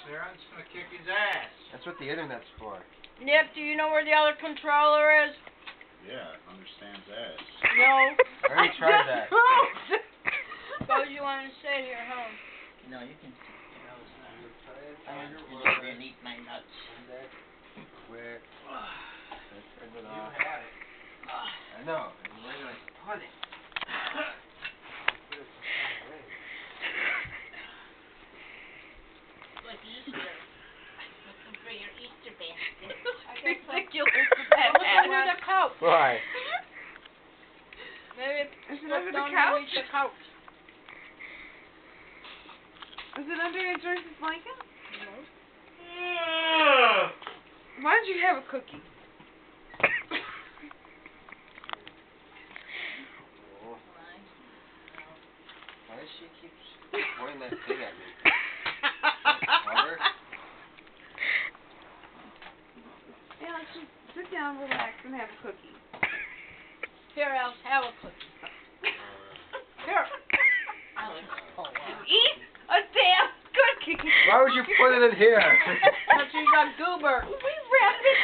Sharon's gonna kick his ass. That's what the internet's for. Nip, do you know where the other controller is? Yeah, understands ass. No. I already tried that. Suppose you want to stay here, huh? No, you can. I want to sit over and eat my nuts. Where? Turn it off. had it. I know. Where did I put it? Like Easter. Looking for your Easter basket. Ridiculous. Under the couch. Why? Maybe Is it slipped under the underneath couch? the couch. Is it under Joyce's blanket? No. Why don't you have a cookie? Why does she keep pointing that thing at me? Water? Yeah, let's just sit down, relax, and have a cookie. Here, Alice, have a cookie. Here. Eat a damn cookie! Why would you put it in here? Because she's a goober. We wrapped it